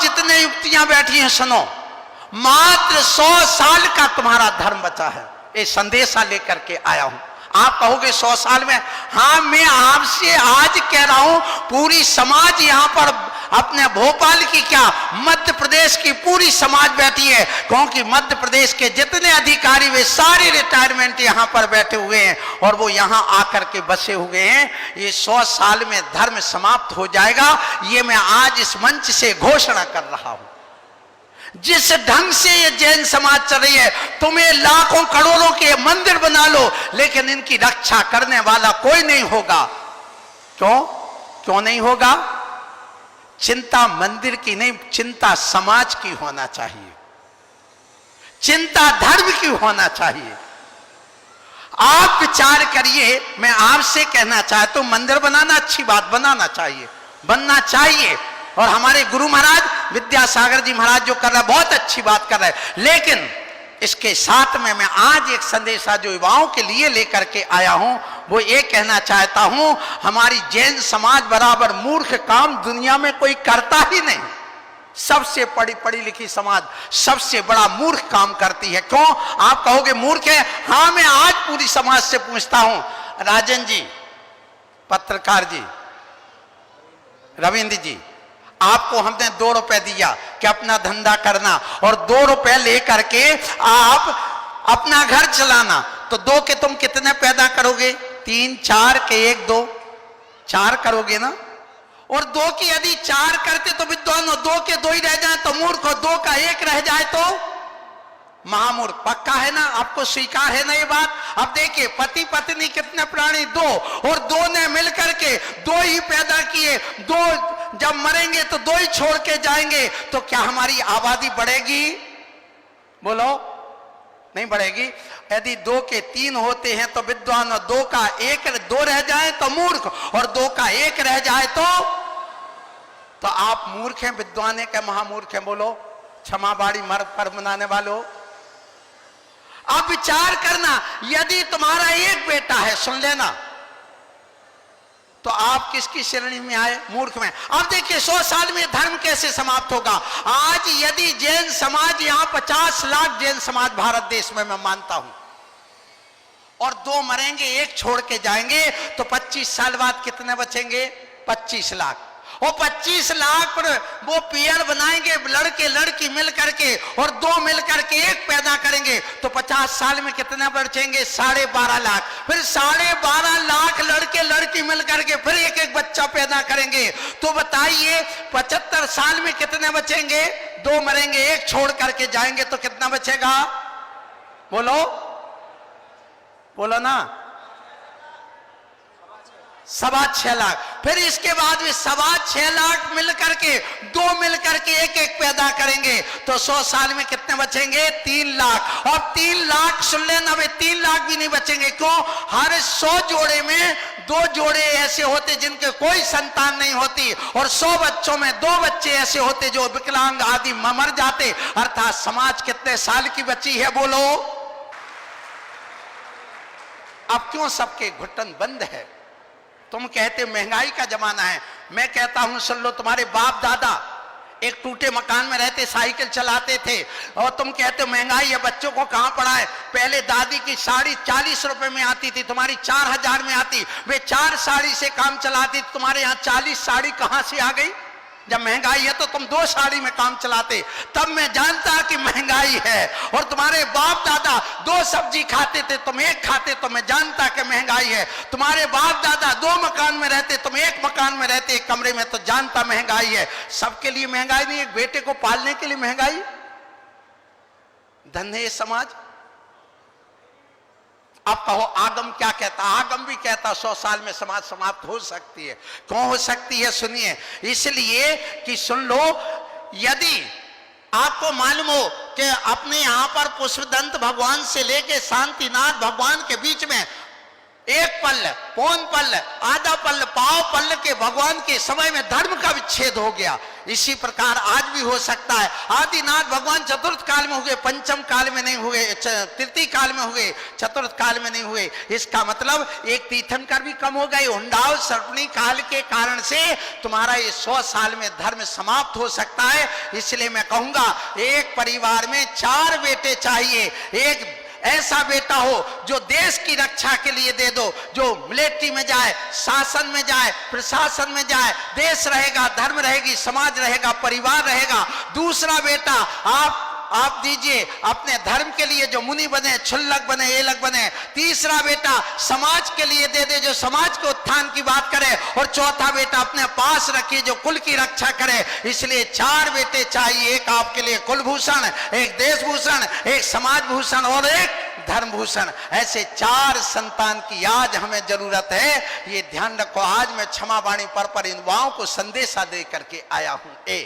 जितने युक्तियां बैठी हैं सुनो, मात्र 100 साल का तुम्हारा धर्म बचा है। ये संदेशा लेकर के आया हूं। आप कहोगे 100 साल में, हाँ मैं आपसे आज कह रहा हूं पूरी समाज यहां पर, अपने भोपाल की क्या मध्य प्रदेश की पूरी समाज बैठी है, क्योंकि मध्य प्रदेश के जितने अधिकारी वे सारे रिटायरमेंट यहां पर बैठे हुए हैं और वो यहां आकर के बसे हुए हैं। ये 100 साल में धर्म समाप्त हो जाएगा, ये मैं आज इस मंच से घोषणा कर रहा हूं। जिस ढंग से ये जैन समाज चल रही है, तुम्हें लाखों करोड़ों के मंदिर बना लो, लेकिन इनकी रक्षा करने वाला कोई नहीं होगा। क्यों नहीं होगा? चिंता मंदिर की नहीं, चिंता समाज की होना चाहिए, चिंता धर्म की होना चाहिए। आप विचार करिए, मैं आपसे कहना चाहता हूं मंदिर बनाना अच्छी बात, बनाना चाहिए, बनना चाहिए, और हमारे गुरु महाराज विद्यासागर जी महाराज जो कर रहे हैं बहुत अच्छी बात कर रहे हैं। लेकिन इसके साथ में मैं आज एक संदेशा जो युवाओं के लिए लेकर के आया हूं, वो ये कहना चाहता हूं, हमारी जैन समाज बराबर मूर्ख काम दुनिया में कोई करता ही नहीं। सबसे पढ़ी लिखी समाज सबसे बड़ा मूर्ख काम करती है। क्यों? आप कहोगे मूर्ख है। हाँ, मैं आज पूरी समाज से पूछता हूं, राजन जी, पत्रकार जी, रविंद्र जी, आपको हमने 2 रुपए दिया कि अपना धंधा करना, और 2 रुपए लेकर के आप अपना घर चलाना, तो 2 के तुम कितने पैदा करोगे? 3, 4 के 1, 2, 4 करोगे ना। और 2 की यदि 4 करते तो विद्वान हो, 2 के 2 ही रह जाए तो मूर्ख हो, 2 का 1 रह जाए तो महामूर्ख। पक्का है ना? आपको स्वीकार है ना ये बात? अब देखिए, पति पत्नी कितने प्राणी? 2, और 2 ने मिलकर के 2 ही पैदा किए, 2 जब मरेंगे तो 2 ही छोड़ के जाएंगे, तो क्या हमारी आबादी बढ़ेगी? बोलो, नहीं बढ़ेगी। यदि 2 के 3 होते हैं तो विद्वान, और 2 का 1, 2 रह जाए तो मूर्ख, और 2 का 1 रह जाए तो आप मूर्ख हैं, विद्वान है क्या महामूर्ख हैं? बोलो, क्षमा बाड़ी मर पर मनाने वालों। आप विचार करना, यदि तुम्हारा एक बेटा है, सुन लेना, तो आप किसकी श्रेणी में आए? मूर्ख में। अब देखिए 100 साल में धर्म कैसे समाप्त होगा। आज यदि जैन समाज, यहां 50 लाख जैन समाज भारत देश में मैं मानता हूं, और 2 मरेंगे, 1 छोड़ के जाएंगे, तो 25 साल बाद कितने बचेंगे? 25 लाख। और 25 लाख पर वो पेयर बनाएंगे, लड़के लड़की मिल करके, और 2 मिल करके 1 पैदा करेंगे, तो 50 साल में कितने बचेंगे? 12.5 लाख। फिर 12.5 लाख लड़के लड़की मिल करके फिर 1 बच्चा पैदा करेंगे, तो बताइए 75 साल में कितने बचेंगे? 2 मरेंगे, 1 छोड़ करके जाएंगे, तो कितना बचेगा? बोलो, बोलो ना, 6.25 लाख। फिर इसके बाद भी 6.25 लाख मिल करके 2 मिल करके 1 पैदा करेंगे, तो 100 साल में कितने बचेंगे? 3 लाख। और 3 लाख सुन लेना, वे 3 लाख भी नहीं बचेंगे। क्यों? हर 100 जोड़े में 2 जोड़े ऐसे होते जिनके कोई संतान नहीं होती, और 100 बच्चों में 2 बच्चे ऐसे होते जो विकलांग आदि मर जाते। अर्थात समाज कितने साल की बची है? बोलो। अब क्यों सबके घुटन बंद है? तुम कहते महंगाई का जमाना है, मैं कहता हूं सुन लो, तुम्हारे बाप दादा एक टूटे मकान में रहते, साइकिल चलाते थे, और तुम कहते महंगाई है, बच्चों को कहां पढ़ाए? पहले दादी की साड़ी 40 रुपए में आती थी, तुम्हारी 4000 में आती, वे 4 साड़ी से काम चलाती, तुम्हारे यहां 40 साड़ी कहां से आ गई? जब महंगाई है तो तुम 2 साड़ी में काम चलाते। तब मैं जानता कि महंगाई है, और तुम्हारे बाप दादा 2 सब्जी खाते थे, तुम 1 खाते, तो मैं जानता कि महंगाई है। तुम्हारे बाप दादा 2 मकान में रहते, तुम 1 मकान में रहते, 1 कमरे में, तो जानता महंगाई है। सबके लिए महंगाई नहीं, एक बेटे को पालने के लिए महंगाई। धन्य समाज। अब कहो आगम क्या कहता? आगम भी कहता 100 साल में समाज समाप्त हो सकती है। क्यों हो सकती है? सुनिए, इसलिए कि सुन लो, यदि आपको मालूम हो कि अपने यहां पर पुष्पदंत भगवान से लेके शांतिनाथ भगवान के बीच में एक पल, पौन पल, आधा पल, पाव पल के भगवान के समय में धर्म का विच्छेद हो गया। इसी प्रकार आज भी हो सकता है। आदिनाथ भगवान चतुर्थ काल में हुए, पंचम काल में नहीं हुए, तृतीय काल में हुए, चतुर्थ काल में नहीं हुए। इसका मतलब एक तीर्थंकर भी कम हो गए। हुंडाव सर्पणी काल के कारण से तुम्हारा ये 100 साल में धर्म समाप्त हो सकता है। इसलिए मैं कहूंगा एक परिवार में 4 बेटे चाहिए। एक ऐसा बेटा हो जो देश की रक्षा के लिए दे दो, जो मिलिट्री में जाए, शासन में जाए, प्रशासन में जाए, देश रहेगा, धर्म रहेगी, समाज रहेगा, परिवार रहेगा। दूसरा बेटा आप दीजिए अपने धर्म के लिए जो मुनि बने, क्षुल्लक बने, एलक बने। तीसरा बेटा समाज के लिए दे दे जो समाज के उत्थान की बात करे। और चौथा बेटा अपने पास रखिए जो कुल की रक्षा करे। इसलिए 4 बेटे चाहिए, एक आपके लिए कुलभूषण, एक देशभूषण, एक समाज भूषण और एक धर्म भूषण। ऐसे 4 संतान की आज हमें जरूरत है। ये ध्यान रखो। आज मैं क्षमा वाणी पर इन युवाओं को संदेशा दे करके आया हूं।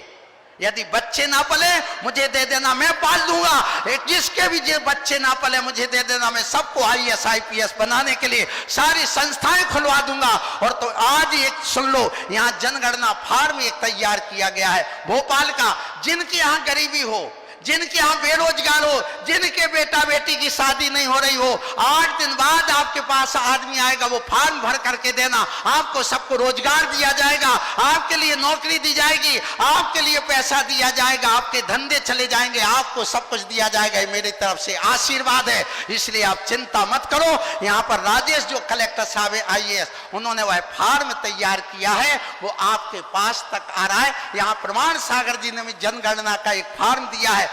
यदि बच्चे ना पले मुझे दे देना, मैं पाल दूंगा। एक जिसके भी जो बच्चे ना पले मुझे दे देना, मैं सबको IAS IPS बनाने के लिए सारी संस्थाएं खुलवा दूंगा। और तो आज एक सुन लो, यहाँ जनगणना फार्म एक तैयार किया गया है भोपाल का। जिनके यहाँ गरीबी हो, जिनके यहाँ बेरोजगार हो, जिनके बेटा बेटी की शादी नहीं हो रही हो, 8 दिन बाद आपके पास आदमी आएगा, वो फॉर्म भर करके देना। आपको सबको रोजगार दिया जाएगा, आपके लिए नौकरी दी जाएगी, आपके लिए पैसा दिया जाएगा, आपके धंधे चले जाएंगे, आपको सब कुछ दिया जाएगा। ये मेरी तरफ से आशीर्वाद है। इसलिए आप चिंता मत करो। यहाँ पर राजेश जो कलेक्टर साहब है IAS, उन्होंने वह फॉर्म तैयार किया है, वो आपके पास तक आ रहा है। यहाँ प्रमाण सागर जी ने भी जनगणना का एक फॉर्म दिया है।